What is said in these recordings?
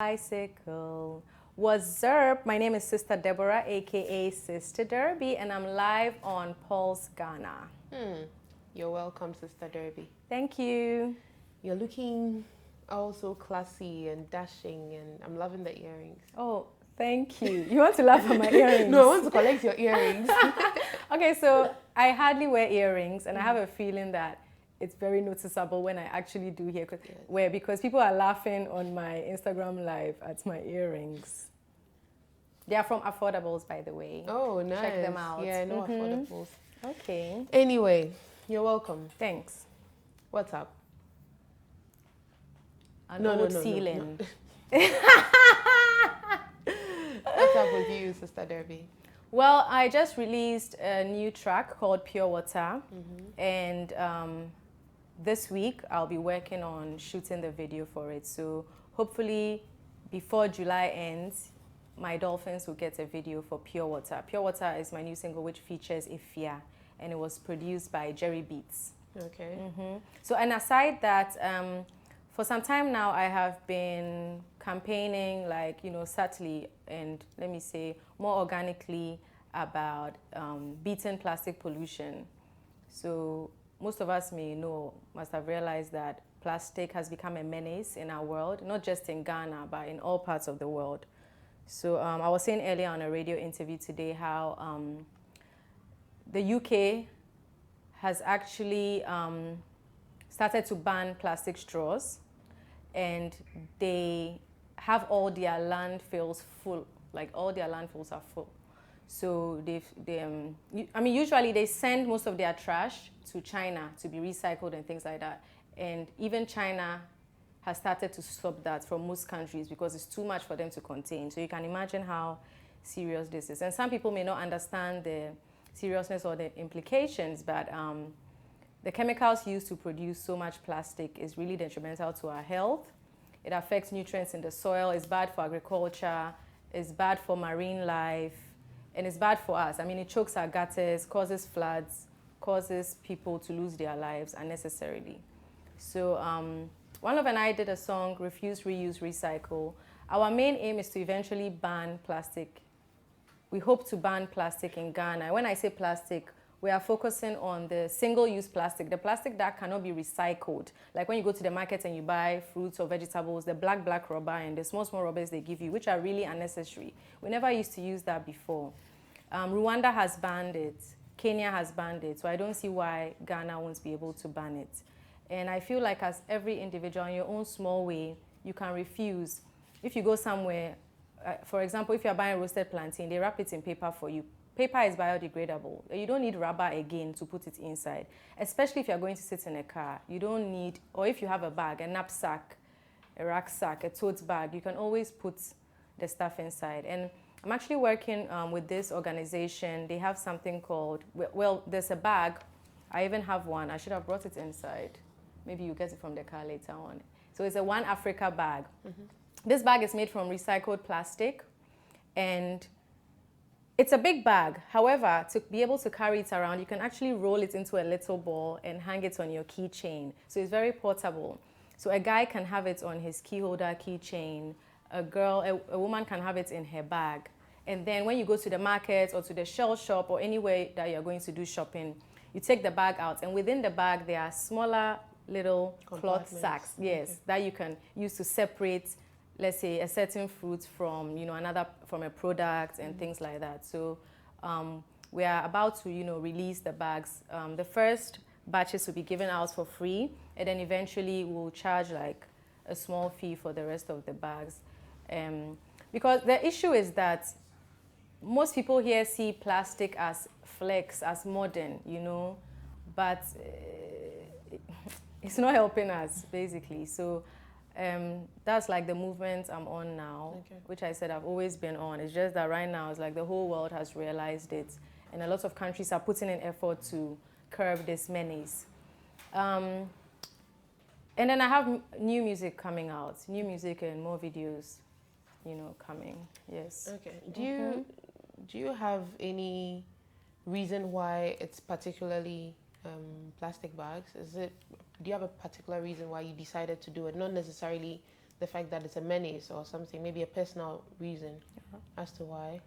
Bicycle. What's up? My name is Sister Deborah, aka Sister Derby, and I'm live on Pulse Ghana. You're welcome, Sister Derby. Thank you. You're looking also classy and dashing, and I'm loving the earrings. Oh, thank you. You want to laugh at my earrings? No, I want to collect your earrings. Okay, so I hardly wear earrings, and I have a feeling that it's very noticeable when I actually do here, because people are laughing on my Instagram live at my earrings. They are from Affordables, by the way. Oh, nice. Check them out. Yeah, I know Affordables. Okay. Anyway, you're welcome. Thanks. What's up? An old ceiling. What's up with you, Sister Derby? Well, I just released a new track called Pure Water, and this week I'll be working on shooting the video for it. So hopefully before July ends, my dolphins will get a video for Pure Water. Pure Water is my new single which features Ifia, and it was produced by Jerry Beats. Okay. So, and aside that, for some time now I have been campaigning, subtly and let me say more organically about beating plastic pollution. So most of us must have realized that plastic has become a menace in our world, not just in Ghana, but in all parts of the world. So I was saying earlier on a radio interview today how the UK has actually started to ban plastic straws, and they have all their landfills full, like all their landfills are full. So usually they send most of their trash to China to be recycled and things like that. And even China has started to stop that from most countries because it's too much for them to contain. So you can imagine how serious this is. And some people may not understand the seriousness or the implications, but the chemicals used to produce so much plastic is really detrimental to our health. It affects nutrients in the soil, it's bad for agriculture, it's bad for marine life, and it's bad for us. I mean, it chokes our gutters, causes floods, causes people to lose their lives unnecessarily. So One Love and I did a song, Refuse, Reuse, Recycle. Our main aim is to eventually ban plastic. We hope to ban plastic in Ghana. When I say plastic, we are focusing on the single-use plastic, the plastic that cannot be recycled. Like when you go to the market and you buy fruits or vegetables, the black rubber and the small rubbers they give you, which are really unnecessary. We never used to use that before. Rwanda has banned it. Kenya has banned it. So I don't see why Ghana won't be able to ban it. And I feel like as every individual in your own small way, you can refuse. If you go somewhere, for example, if you're buying roasted plantain, they wrap it in paper for you. Paper is biodegradable. You don't need rubber again to put it inside, especially if you're going to sit in a car. You don't need, or if you have a bag, a knapsack, a rucksack, a tote bag, you can always put the stuff inside. And I'm actually working with this organization. They have something called, well, there's a bag. I even have one. I should have brought it inside. Maybe you get it from the car later on. So it's a One Africa bag. This bag is made from recycled plastic, and it's a big bag. However, to be able to carry it around, you can actually roll it into a little ball and hang it on your keychain. So it's very portable. So a guy can have it on his key holder keychain. A woman can have it in her bag. And then when you go to the market or to the Shell shop or anywhere that you're going to do shopping, you take the bag out, and within the bag there are smaller little cloth sacks, that you can use to separate, let's say, a certain fruit from from a product and things like that. So we are about to release the bags. The first batches will be given out for free, and then eventually we'll charge like a small fee for the rest of the bags. Because the issue is that most people here see plastic as flex, as modern, but it's not helping us, basically. So that's like the movement I'm on now, which I said I've always been on. It's just that right now it's like the whole world has realized it, and a lot of countries are putting in effort to curb this menace. And then I have new music coming out, new music and more videos, coming. Yes. Okay. Do you have any reason why it's particularly plastic bags? Do you have a particular reason why you decided to do it? Not necessarily the fact that it's a menace or something, maybe a personal reason as to why?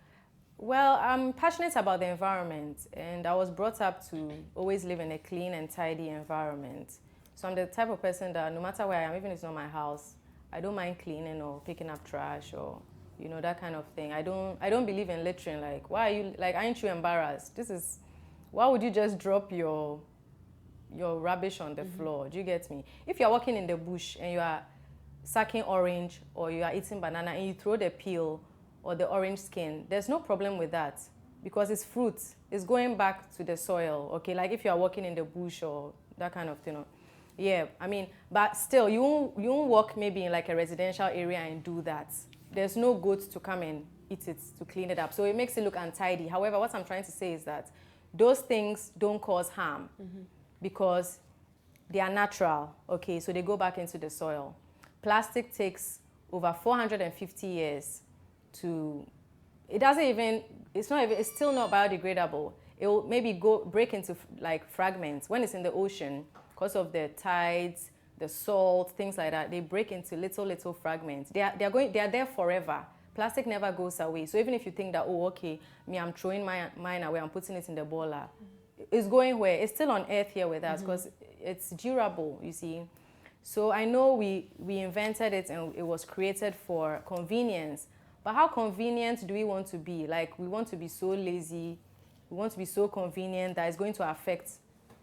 Well, I'm passionate about the environment, and I was brought up to always live in a clean and tidy environment. So I'm the type of person that no matter where I am, even if it's not my house, I don't mind cleaning or picking up trash or that kind of thing. I don't believe in littering. Like, why are you like? Aren't you embarrassed? Why would you just drop your rubbish on the floor? Do you get me? If you're walking in the bush and you are sucking orange or you are eating banana and you throw the peel or the orange skin, there's no problem with that because it's fruit. It's going back to the soil, okay? Like if you are walking in the bush or that kind of thing. Yeah, I mean, but still, you won't walk maybe in like a residential area and do that. There's no goat to come and eat it to clean it up. So it makes it look untidy. However, what I'm trying to say is that those things don't cause harm because they are natural, okay? So they go back into the soil. Plastic takes over 450 years to, it's still not biodegradable. It will maybe break into like fragments. When it's in the ocean, because of the tides, the salt, things like that, they break into little fragments. They are there forever. Plastic never goes away. So even if you think that, oh, okay, I'm throwing mine away, I'm putting it in the boiler, it's going where? It's still on earth here with us because it's durable, you see. So I know we invented it and it was created for convenience. But how convenient do we want to be? Like, we want to be so lazy, we want to be so convenient that it's going to affect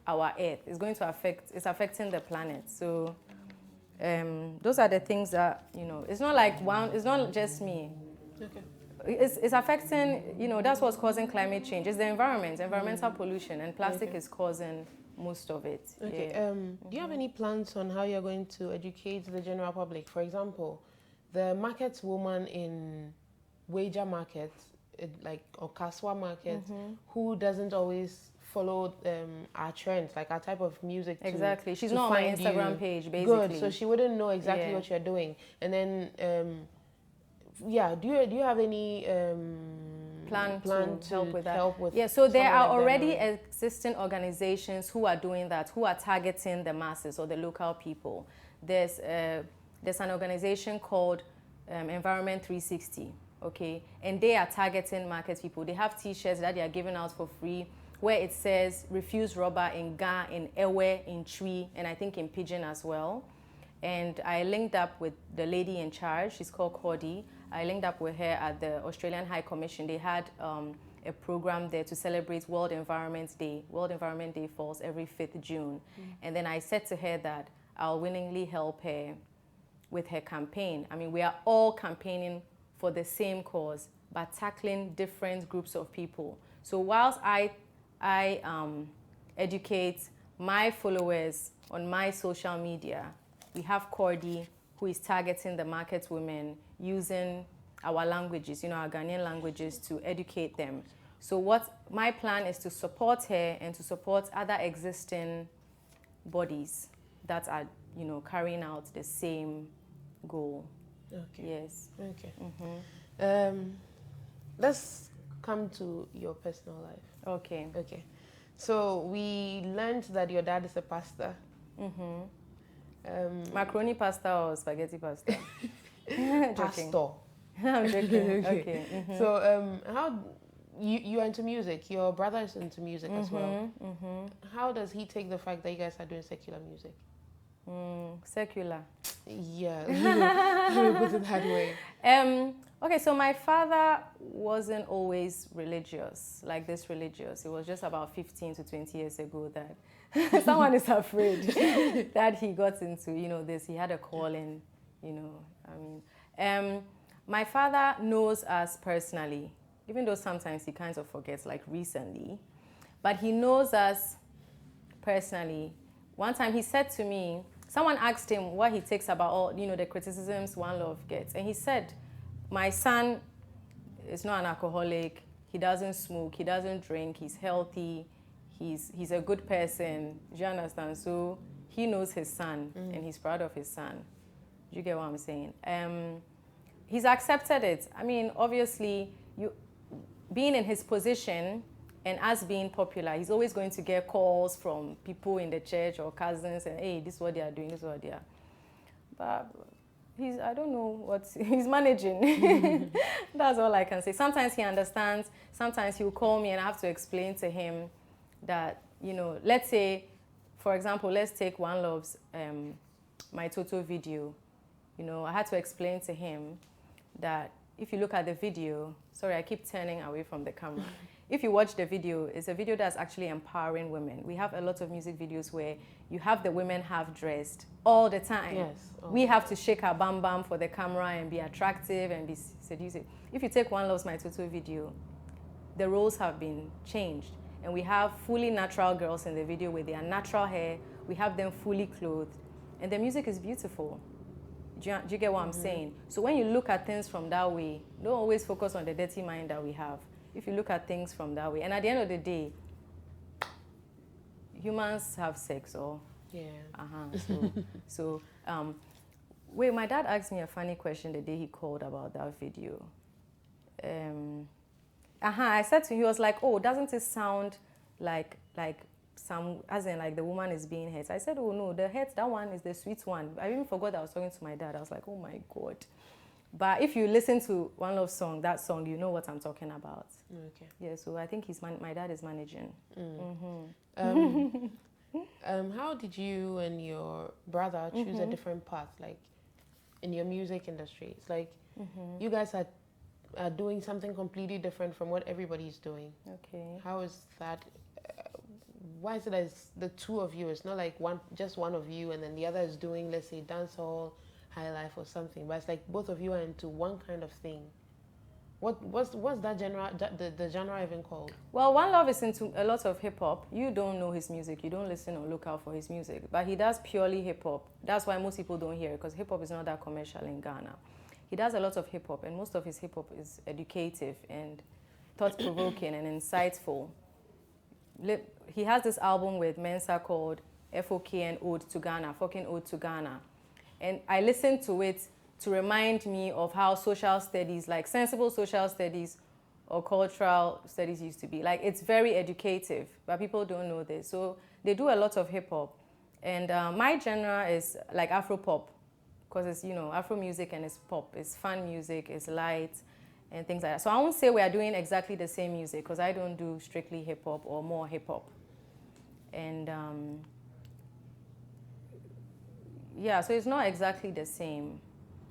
our earth. It's affecting the planet. So those are the things that, it's not like it's not just me. Okay. It's affecting, that's what's causing climate change. It's the environment, environmental pollution, and plastic is causing most of it. Okay. Yeah. Do you have any plans on how you're going to educate the general public? For example, the market woman in Wager Market, or Kaswa Market, who doesn't always follow our trends, like our type of music. Exactly. She's not on my Instagram page, basically. Good. So she wouldn't know exactly what you're doing. And then, do you have any plan to help with that? Help with so there are like already existing organizations who are doing that, who are targeting the masses or the local people. There's an organization called Environment 360, okay? And they are targeting market people. They have t-shirts that they are giving out for free where it says refuse rubber in Ga, in Ewe, in Chui, and I think in Pidgin as well. And I linked up with the lady in charge. She's called Cordy. I linked up with her at the Australian High Commission. They had a program there to celebrate World Environment Day. World Environment Day falls every 5th June. And then I said to her that I'll willingly help her with her campaign. I mean, we are all campaigning for the same cause, but tackling different groups of people. So whilst I educate my followers on my social media, we have Cordy, who is targeting the market women using our languages, our Ghanaian languages, to educate them. So what my plan is to support her and to support other existing bodies that are, carrying out the same goal. Okay. Yes. Okay. Let's come to your personal life. Okay. Okay. So we learned that your dad is a pastor. Macaroni pasta or spaghetti pasta? Pastor. I'm joking. Okay. So how you are into music? Your brother is into music as well. How does he take the fact that you guys are doing secular music? Secular. Yeah, let me put it that way. Okay, so my father wasn't always religious, like this religious. It was just about 15 to 20 years ago that someone is afraid that he got into, this. He had a calling, my father knows us personally, even though sometimes he kind of forgets, like recently. But he knows us personally. One time he said to me, someone asked him what he takes about all, the criticisms One Love gets. And he said, my son is not an alcoholic. He doesn't smoke. He doesn't drink. He's healthy. He's a good person. Do you understand? So he knows his son and he's proud of his son. Do you get what I'm saying? He's accepted it. I mean, obviously, being in his position and us being popular, he's always going to get calls from people in the church or cousins and, hey, this is what they are doing, this is what they are. But I don't know what he's managing. That's all I can say. Sometimes he understands. Sometimes he'll call me and I have to explain to him that, you know, let's say, for example, let's take One Love's My Toto video. You know, I had to explain to him that if you look at the video, sorry, I keep turning away from the camera. If you watch the video, it's a video that's actually empowering women. We have a lot of music videos where you have the women half dressed all the time. Yes. We have to shake our bam bam for the camera and be attractive and be seducing. If you take One Love's My Toto video, the roles have been changed. And we have fully natural girls in the video with their natural hair. We have them fully clothed. And the music is beautiful. Do you get what I'm saying? So when you look at things from that way, don't always focus on the dirty mind that we have. If you look at things from that way, and at the end of the day, humans have sex, or wait, my dad asked me a funny question the day he called about that video. I said to him, he was like, "Oh, doesn't it sound like some, as in like the woman is being hurt?" I said, "Oh no, the hurt, that one is the sweet one." I even forgot that I was talking to my dad. I was like, "Oh my God." But if you listen to One Love song, that song, you know what I'm talking about. Okay. Yeah, so I think my dad is managing. How did you and your brother choose a different path, like in your music industry? It's like you guys are doing something completely different from what everybody's doing. Okay. How is that? Why is it as the two of you? It's not like just one of you, and then the other is doing, let's say, dancehall, high life, or something. But it's like both of you are into one kind of thing. What's that genre? The genre even called? Well, One Love is into a lot of hip hop. You don't know his music. You don't listen or look out for his music. But he does purely hip hop. That's why most people don't hear it, because hip hop is not that commercial in Ghana. He does a lot of hip hop, and most of his hip hop is educative and thought-provoking and insightful. He has this album with Mensa called FOKN Ode to Ghana, fucking Ode to Ghana. And I listened to it to remind me of how social studies, like sensible social studies or cultural studies used to be. Like, it's very educative, but people don't know this. So they do a lot of hip hop. And my genre is like Afro pop, because it's, you know, Afro music and it's pop. It's fun music, it's light, and things like that. So I won't say we are doing exactly the same music, because I don't do strictly hip hop or more hip hop. And yeah, so it's not exactly the same.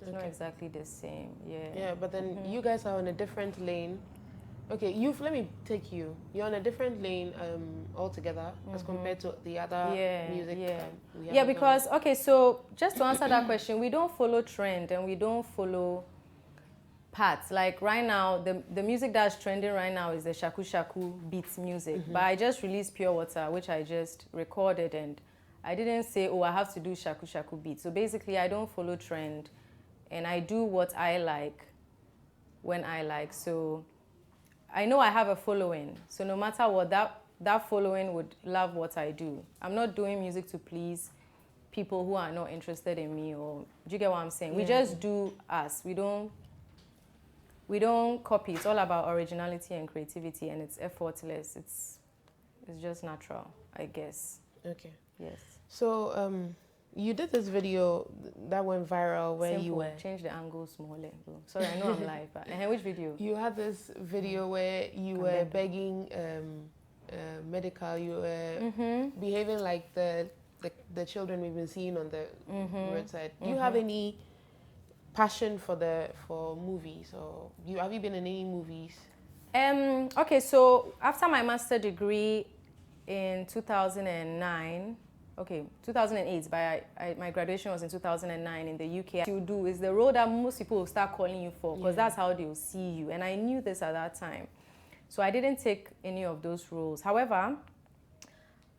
It's not exactly the same, yeah. Yeah, but then you guys are on a different lane. Okay, let me take you. You're on a different lane altogether as compared to the other music. Yeah, because, okay, so just to answer that question, we don't follow trend and we don't follow paths. Like right now, the music that's trending right now is the shaku shaku beats music. But I just released Pure Water, which I just recorded, and I didn't say, oh, I have to do shaku shaku beats. So basically, I don't follow trend, and I do what I like when I like. So I know I have a following. So no matter what, that following would love what I do. I'm not doing music to please people who are not interested in me, or do you get what I'm saying? We just do us. We don't copy. It's all about originality and creativity, and it's effortless. It's just natural, I guess. Okay. Yes. So you did this video that went viral where Simple. you were... Change the angle smaller. Sorry, I know I'm live, but which video? You had this video where you were begging medical. You were behaving like the children we've been seeing on the roadside. Do you have any passion for movies, or have you been in any movies? Okay, so after my master's degree in 2009, 2008, but my graduation was in 2009 in the UK. What you do is the role that most people will start calling you for, because that's how they'll see you. And I knew this at that time. So I didn't take any of those roles. However,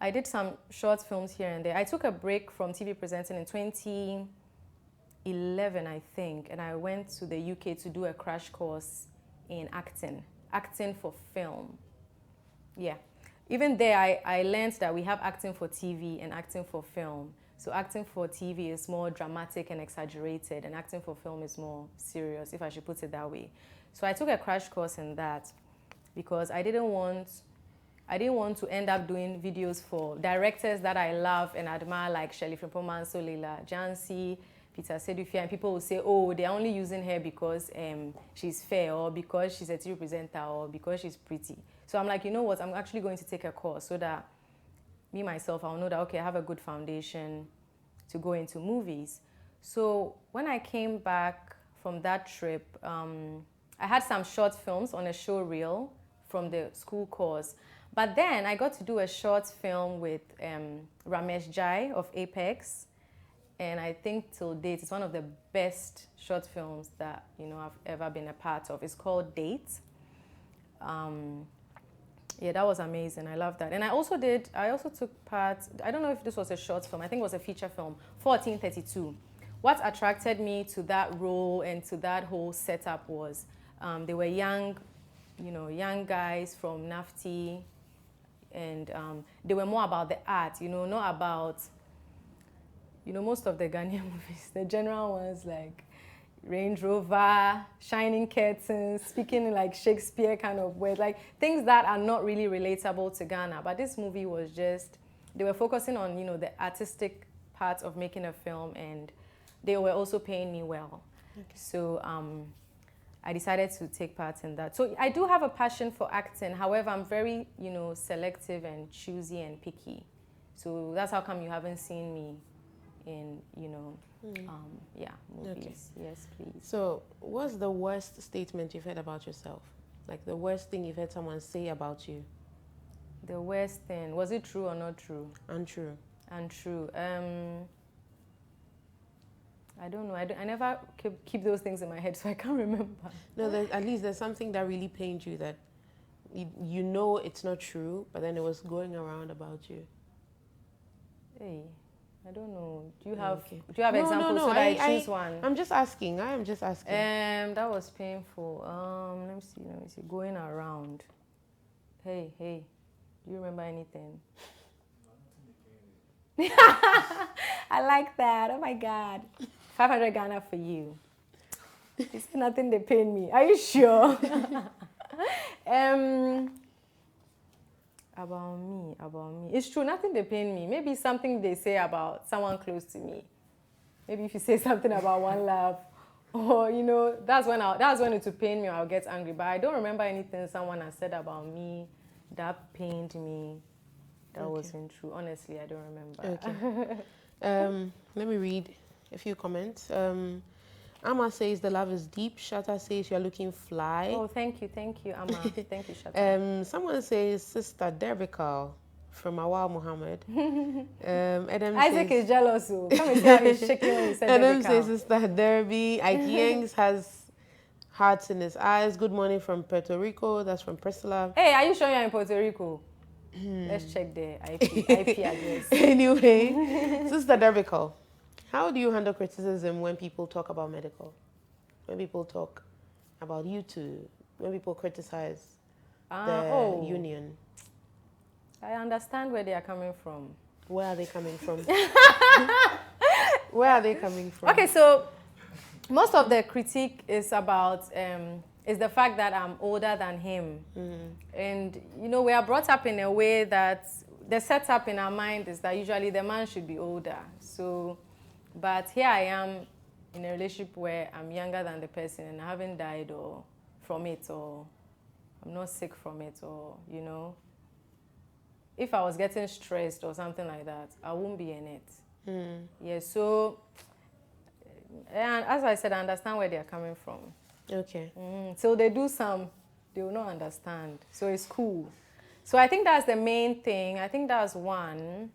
I did some short films here and there. I took a break from TV presenting in 2011, I think, and I went to the UK to do a crash course in acting for film. Yeah. Even there, I learned that we have acting for TV and acting for film. So acting for TV is more dramatic and exaggerated, and acting for film is more serious, if I should put it that way. So I took a crash course in that because I didn't want to end up doing videos for directors that I love and admire, like Shirley Frimpong Manso, Leila Jansi, Peter Sedufia, and people will say, oh, they're only using her because she's fair, or because she's a TV presenter, or because she's pretty. So I'm like, you know what, I'm actually going to take a course so that me, myself, I'll know that, okay, I have a good foundation to go into movies. So when I came back from that trip, I had some short films on a show reel from the school course. But then I got to do a short film with Ramesh Jai of Apex. And I think till date, it's one of the best short films that, you know, I've ever been a part of. It's called Date. Yeah, that was amazing. I love that. And I also took part, I don't know if this was a short film, I think it was a feature film, 1432. What attracted me to that role and to that whole setup was they were young guys from NAFTI, and they were more about the art, you know, not about, you know, most of the Ghanaian movies, the general ones like Range Rover, shining curtains, speaking in like Shakespeare kind of words, like things that are not really relatable to Ghana. But this movie was just, they were focusing on, you know, the artistic part of making a film, and they were also paying me well. Okay. So I decided to take part in that. So I do have a passion for acting. However, I'm very, you know, selective and choosy and picky. So that's how come you haven't seen me in, you know, movies. Okay. Yes, please. So what's the worst statement you've heard about yourself? Like the worst thing you've heard someone say about you? The worst thing, was it true or not true? Untrue. Untrue. I don't know. I never keep those things in my head, so I can't remember. No, at least there's something that really pained you, that you know it's not true, but then it was going around about you. Hey, I don't know. Do you have examples so that I choose one? I'm just asking. I am just asking. That was painful. Let me see. Going around. Hey. Do you remember anything? I like that. Oh my God. 500 Ghana for you. It's nothing they paid me. Are you sure? About me. It's true, nothing they paid me. Maybe something they say about someone close to me. Maybe if you say something about One Love, or, you know, that's when it will pain me or I'll get angry. But I don't remember anything someone has said about me that pained me. That wasn't true. Honestly, I don't remember. Okay. Let me read a few comments. Amma says the love is deep. Shatta says you're looking fly. Oh, thank you, Amma. Thank you, Shatta. Someone says Sister Deborah from Awal Muhammad. Isaac is jealous. Come and see how he's shaking when he said Adam says Sister Derby. Ike Yangs has hearts in his eyes. Good morning from Puerto Rico. That's from Priscilla. Hey, are you sure you're in Puerto Rico? Let's check the IP address. Anyway, Sister Derbical, how do you handle criticism when people talk about medical? When people talk about you two? When people criticize the union? I understand where they are coming from. Where are they coming from? Where are they coming from? Okay, so most of the critique is about is the fact that I'm older than him. And, you know, we are brought up in a way that the setup in our mind is that usually the man should be older. So, but here I am in a relationship where I'm younger than the person and I haven't died or from it, or I'm not sick from it, or, you know. If I was getting stressed or something like that, I won't be in it. Yeah, so, and as I said, I understand where they're coming from. Okay. So they do some, they will not understand. So it's cool. So I think that's the main thing. I think that's one.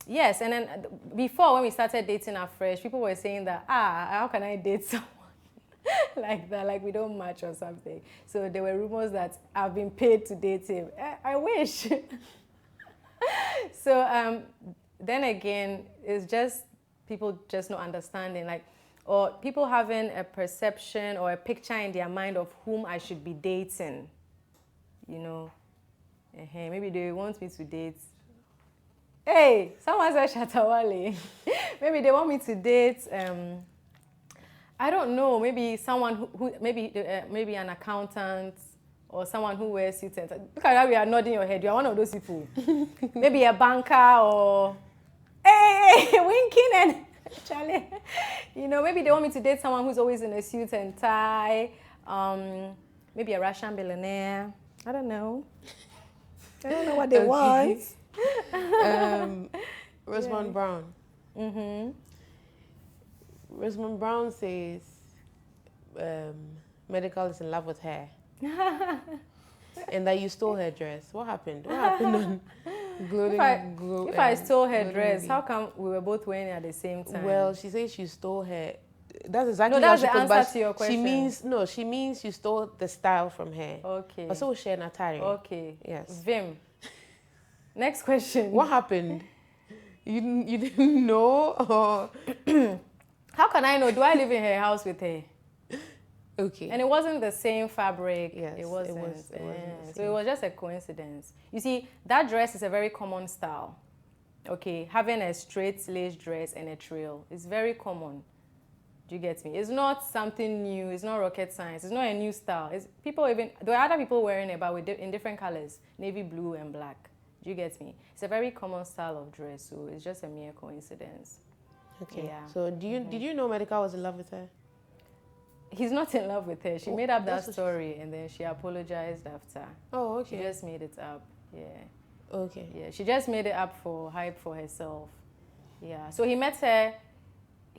Yes, and then before when we started dating afresh, people were saying that, how can I date someone like that, like we don't match or something. So there were rumors that I've been paid to date him. I wish. So then again, it's just people just not understanding, like, or people having a perception or a picture in their mind of whom I should be dating. You know, maybe they want me to date. Hey, someone said Shatawale. Maybe they want me to date. I don't know. Maybe someone who maybe an accountant or someone who wears suits and ties. Look at how you are nodding your head. You are one of those people. Maybe a banker or Hey, winking and Charlie. You know, maybe they want me to date someone who's always in a suit and tie. Maybe a Russian billionaire. I don't know. I don't know what they want. Rosamund Brown. Rosamund Brown says medical is in love with her. And that you stole her dress. What happened? What happened on If I stole her dress, how come we were both wearing it at the same time? Well, she says she stole her. That's exactly no, that's what she the put, answer to your question. She means you stole the style from her. Okay. But so share Natari. Okay. Yes. Vim. Next question. What happened? You didn't know, or how can I know? Do I live in her house with her? Okay. And it wasn't the same fabric. Yes, it wasn't. So it it was just a coincidence. You see, that dress is a very common style. Okay, having a straight lace dress and a trail is very common. Do you get me? It's not something new. It's not rocket science. It's not a new style. It's people even there are other people wearing it, but in different colors, navy blue and black. Do you get me? It's a very common style of dress, so it's just a mere coincidence. Okay. Yeah. So did you know Medical was in love with her? He's not in love with her. She made up that story and then she apologized after. Oh, okay. She just made it up. Yeah. Okay. Yeah. She just made it up for hype for herself. Yeah. So he met her.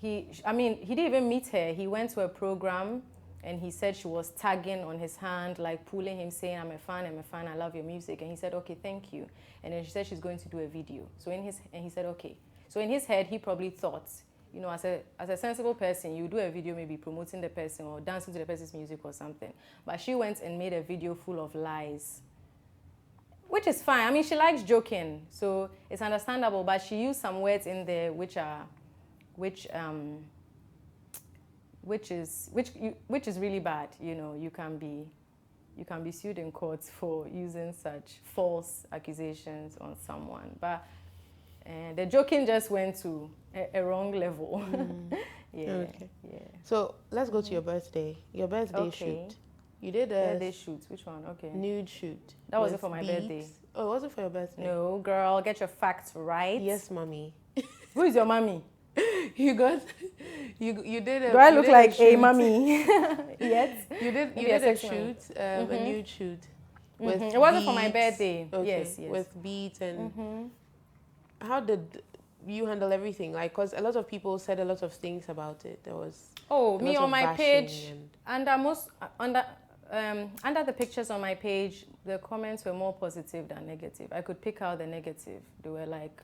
He didn't even meet her. He went to a program and he said she was tagging on his hand, like pulling him, saying, I'm a fan, I love your music. And he said, okay, thank you. And then she said she's going to do a video. And he said, okay. So in his head, he probably thought, you know, as a sensible person, you do a video maybe promoting the person or dancing to the person's music or something. But she went and made a video full of lies, which is fine. I mean, she likes joking, so it's understandable. But she used some words in there which is really bad. You know, you can be sued in courts for using such false accusations on someone. But the joking just went to a wrong level. Yeah. Okay. Yeah. So let's go to your birthday. Your birthday shoot. You did a birthday shoot. Which one? Okay. nude shoot. That wasn't for my birthday. Oh, it wasn't for your birthday? No, girl, get your facts right. Yes, mommy. Who is your mommy? You did a. Do I look like a mommy? Yes. You did a shoot, a nude shoot. With it wasn't for my beads. birthday. Okay. Yes. With beads and. How did you handle everything? Like, cause a lot of people said a lot of things about it. There was. Oh, me on my page. And Under the pictures on my page, the comments were more positive than negative. I could pick out the negative. They were like,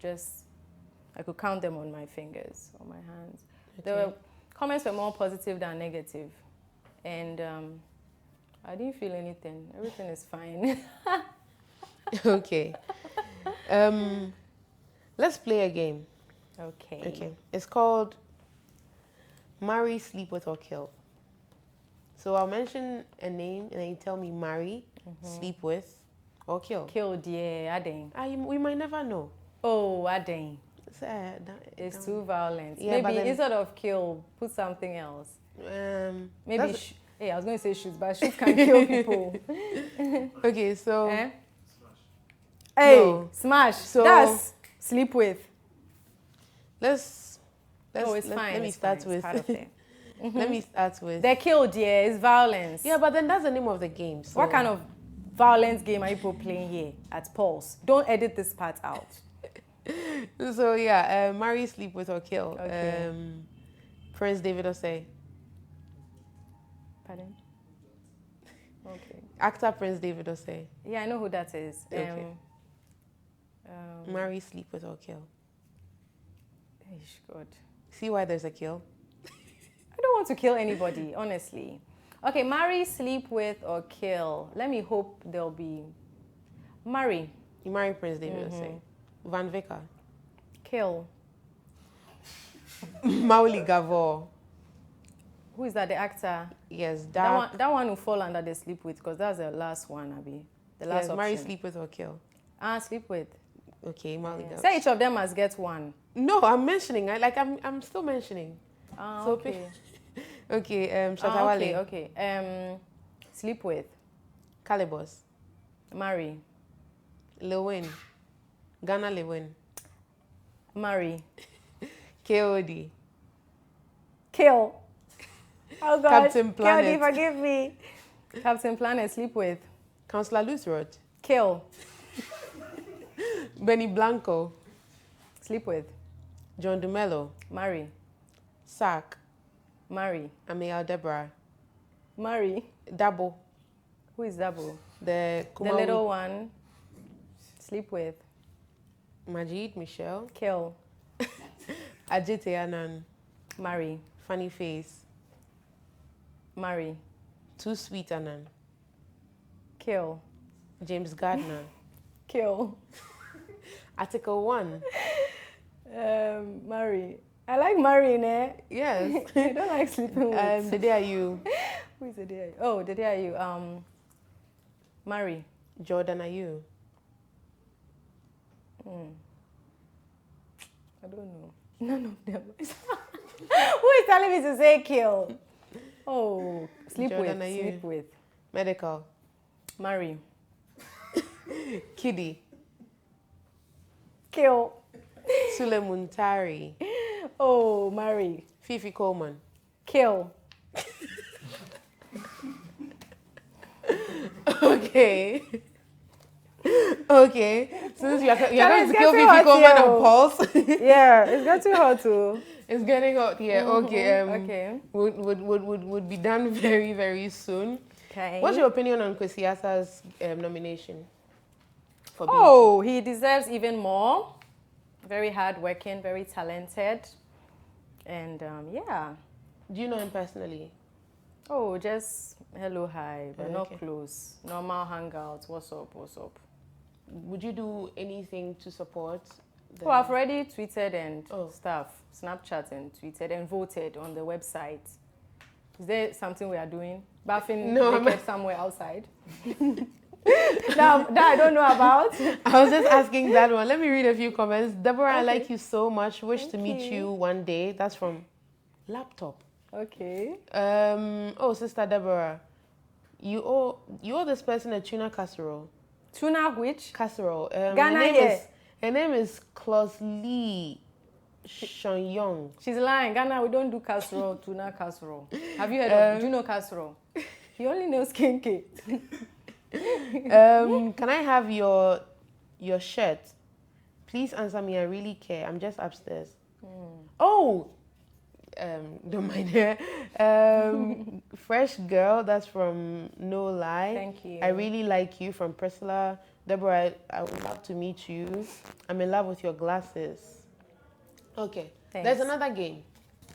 I could count them on my fingers, on my hands. Okay. Comments were more positive than negative. And I didn't feel anything. Everything is fine. Okay. Let's play a game. Okay. It's called Marry, Sleep With, or Kill. So I'll mention a name and then you tell me marry, sleep with, or kill. Kill, yeah, Ading. We might never know. Oh, Ading. It's too violent. Yeah, maybe instead of kill, put something else. Maybe I was going to say shoot, but shoot can kill people. Okay, so hey, no. Smash. So that's sleep with. Let's it's fine. Let me start with. Let me start with. They're killed, yeah. It's violence. Yeah, but then that's the name of the game. So. What kind of violence game are you people playing here at Pulse? Don't edit this part out. So yeah, marry, sleep with, or kill. Okay. Prince David Osei. Pardon? Okay. Actor Prince David Osei. Yeah, I know who that is. Okay. Marry, sleep with, or kill. God. See why there's a kill? I don't want to kill anybody, honestly. Okay, marry, sleep with, or kill. Let me hope there'll be... Marry. You marry Prince David Osei. Van Vicker. Kill. Mauli Gavor. Who is that, the actor? Yes, that one will fall under the sleep with, because that's the last one, Abby. The last option. Marry, sleep with, or kill. Sleep with. Okay, Mauli Gavor. Say each of them must get one. No, I'm mentioning. I'm still mentioning. So okay. Okay, Shatawale. Okay. Sleep with. Calibos. Marry. Lewin. Ghana Lewin. Marry. KOD. Kill. Oh God. Captain Planet. KOD, forgive me. Captain Planet, sleep with. Councillor Luthrod. Kill. Benny Blanco. Sleep with. John Dumelo. Marry. Sack. Marry. Amiel Deborah. Marry. Dabo. Who is Dabo? The The little one. Sleep with. Majid Michelle. Kill. Ajite Anan. Marry. Funny Face. Marry. Too Sweet Anan. Kill. James Gardner. Kill. Article 1. Marry. I like marrying, eh? Yes. I don't like sleeping with. The day are you? Who is the day are you? Oh, the day are you? Marry. Jordan are you? I don't know. None of them. Who is telling me to say kill? Oh, sleep Jordan, with. are you? Sleep with. Medical. Marry. Kiddy. Kill. Sule Muntari. Oh, marry. Fifi Coleman. Kill. Okay. Okay. Since you're going to kill getting Fifi hot Coleman here. on pulse. Yeah, it's getting hot too. It's getting hot here. Okay. Okay. Would be done very, very soon. Okay. What's your opinion on Kwesi Asa's nomination? For BET? Oh, he deserves even more. Very hardworking, very talented. And yeah. Do you know him personally? Oh, just hello, hi, but not Okay. close. Normal hangouts. What's up? What's up? Would you do anything to support? Oh, I've already tweeted and Oh. stuff, Snapchat and tweeted and voted on the website. Is there something we are doing? Bathing No, naked somewhere outside? that I don't know about. I was just asking that one. Let me read a few comments. Deborah, I Okay. like you so much. Wish to Thank meet you. you one day. That's from Laptop. Okay. Oh, Sister Deborah, you owe this person a tuna casserole. Tuna which? Casserole. Ghana here. Her name is Klaus Lee Shanyong. She's lying. Ghana, we don't do casserole, tuna casserole. Have you heard of? Do you know casserole? He only knows kinky. Can I have your shirt? Please answer me. I really care. I'm just upstairs. Oh, don't mind her. Fresh girl. That's from No Lie. Thank you. I really like you, from Priscilla. Deborah, I would love to meet you. I'm in love with your glasses. Okay. Thanks. There's another game.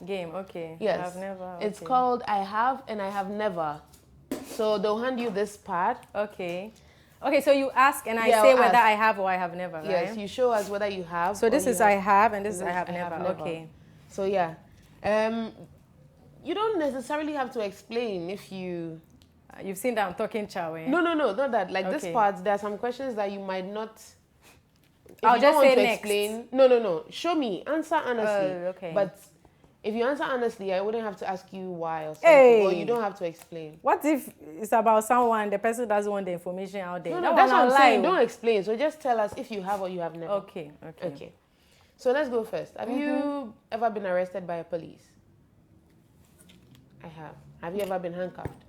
Game, okay. Yes. I've never. It's okay. called I Have and I Have Never. So they'll hand you this pad. Okay. Okay, so you ask and I Yeah, say I'll whether ask. I have or I have never, right? Yes, you show us whether you have. So or this you is have. I have and this is This I have never. Okay. So yeah, you don't necessarily have to explain if you. You've seen that I'm talking chow, eh? No, not that. Like this Okay. part, there are some questions that you might not. If I'll you just don't want say to next. explain. No. Show me. Answer honestly. Okay. But if you answer honestly, I wouldn't have to ask you why or something. Hey. Or you don't have to explain. What if it's about someone, the person doesn't want the information out there? No, That that's one what I'm I'll saying. lie. Don't explain. So just tell us if you have or you have never. Okay. Okay. So let's go first. Have you ever been arrested by a police? I have. Have you ever been handcuffed?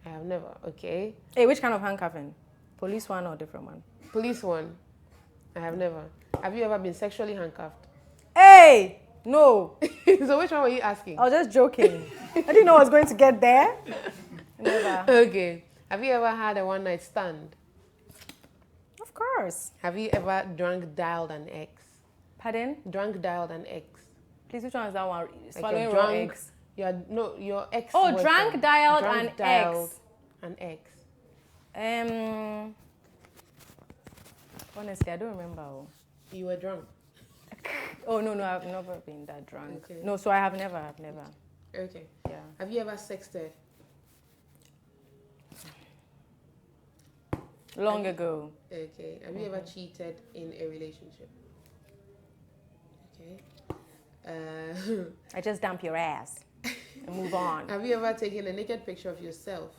I have never. Okay. Hey, which kind of handcuffing? Police one or different one? Police one. I have never. Have you ever been sexually handcuffed? Hey! No. So which one were you asking? I was just joking. I didn't know I was going to get there. Never. Okay. Have you ever had a one-night stand? Of course. Have you ever drunk, dialed an ex? Pardon? Drunk, dialed an ex. Please, which one is that one? Like Swallowing you're raw drunk, eggs. your ex. Oh, boyfriend. drunk, dialed, Drunk, and dialed ex. An ex. Honestly, I don't remember. You were drunk. Oh, no, I've never been that drunk. Okay. No, so I've never. Okay. Yeah. Have you ever sexted? Long ago. Okay. Have you ever cheated in a relationship? Okay. I just dump your ass and move on. Have you ever taken a naked picture of yourself?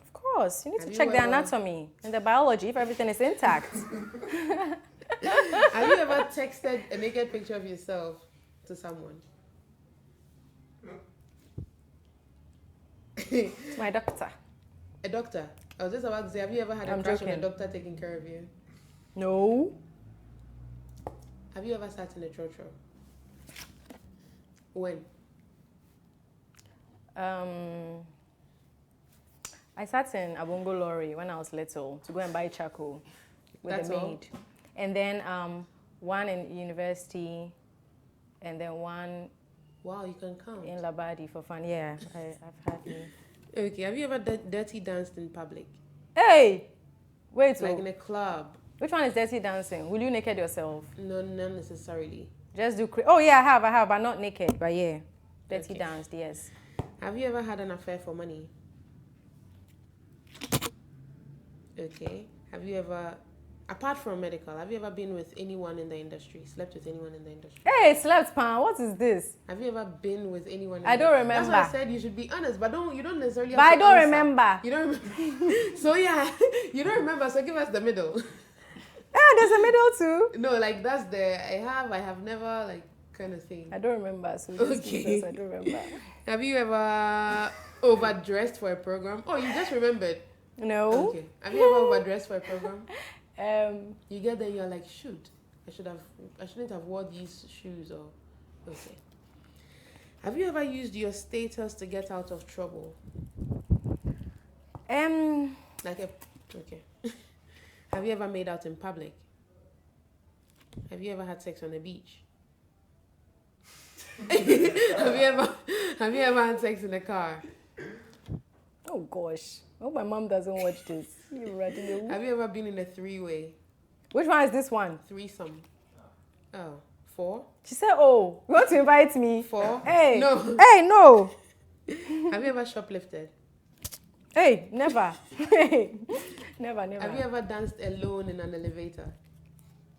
Of course, you need Have to you check the ever- anatomy and the biology if everything is intact. Have you ever texted a naked picture of yourself to someone? To my doctor. A doctor? I was just about to say, have you ever had a crush on a doctor taking care of you? No. Have you ever sat in a trotro? When? I sat in a bongo lorry when I was little to go and buy charcoal with That's the all? maid. And then one in university, and then one Wow, you can count. in Labadi for fun. Yeah, I've had me. Okay, have you ever dirty danced in public? Hey! Wait, Like in a club? which one is dirty dancing? Will you naked yourself? No, not necessarily. Just do oh yeah, I have, but not naked, but yeah. Dirty danced, yes. Have you ever had an affair for money? Okay. Have you ever, apart from medical, have you ever been with anyone in the industry? Slept with anyone in the industry? Hey, slept pan, what is this? Have you ever been with anyone? I don't remember. That's why I said you should be honest, but you don't necessarily. But Have I to don't answer. remember. You don't remember. So yeah, you don't remember. So give us the middle. Yeah, there's a middle too. No, like that's the I have never like kind of thing. I don't remember. So just Okay. I don't remember. Have you ever overdressed for a program? Oh, you just remembered. No. Okay. Have you ever overdressed for a program? Um, You get there, you're like, shoot, I shouldn't have worn these shoes or. Okay. Have you ever used your status to get out of trouble? Okay. Have you ever made out in public? Have you ever had sex on the beach? have you ever had sex in a car? oh gosh. I hope my mom doesn't watch this. You ready? Have you ever been in a three-way? Which one is this one? Threesome. Oh, 4? She said, "Oh, you want to invite me?" 4? Hey, No. Hey, no. Have you ever shoplifted? Hey, never. Hey, never. Have you ever danced alone in an elevator?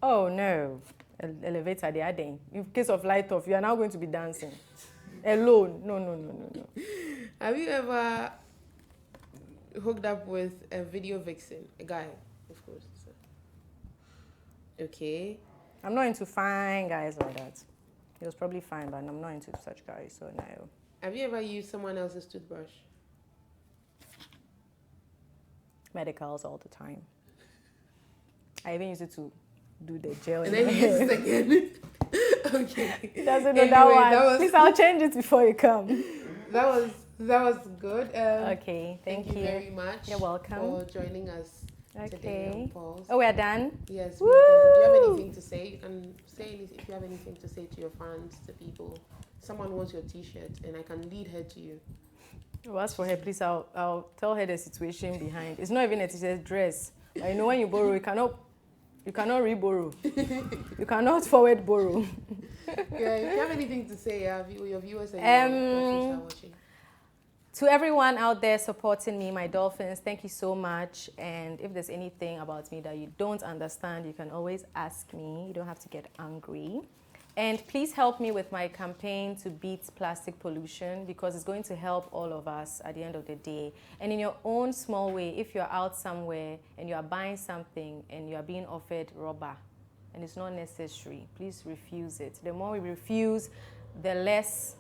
Oh no. Elevator, they are there. In case of light off, you are now going to be dancing alone. No. Have you ever hooked up with a video vixen? A guy, of course. So. Okay. I'm not into fine guys like that. He was probably fine, but I'm not into such guys, so no. Have you ever used someone else's toothbrush? Medicals all the time. I even use it to do the gel. And then you use it again. Okay. Doesn't know Anyway, that one. Please, I'll change it before you come. That was good. Okay, thank you. Very much. You're welcome. For joining us today on Pulse. Oh, we're done? Yes, Woo! we're done. Do you have anything to say? You can say anything if you have anything to say to your fans, to people. Someone wants your t-shirt and I can lead her to you. Oh, as for her, please, I'll tell her the situation behind. It's not even a t-shirt, dress. But you know when you borrow, you cannot re-borrow. You cannot forward borrow. Yeah, if you have anything to say, your viewers and your friends are watching. To everyone out there supporting me, my dolphins, thank you so much. And if there's anything about me that you don't understand, you can always ask me. You don't have to get angry. And please help me with my campaign to beat plastic pollution, because it's going to help all of us at the end of the day. And in your own small way, if you're out somewhere and you are buying something and you are being offered rubber and it's not necessary, please refuse it. The more we refuse, the less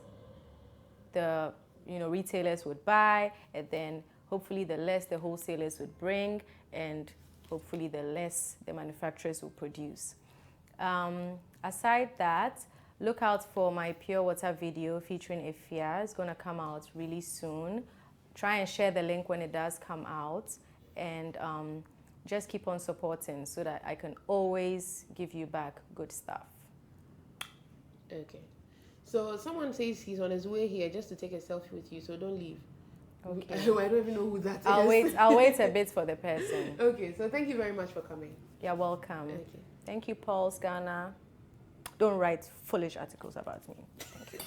the retailers would buy, and then hopefully the less the wholesalers would bring, and hopefully the less the manufacturers will produce. Aside that, look out for my pure water video featuring Ifya. It's going to come out really soon. Try and share the link when it does come out, and just keep on supporting so that I can always give you back good stuff. Okay. So someone says he's on his way here just to take a selfie with you, so don't leave. Okay. I don't even know who that is. I'll wait a bit for the person. Okay, so thank you very much for coming. You're welcome. Okay. Thank you, Pulse Ghana. Don't write foolish articles about me. Thank you.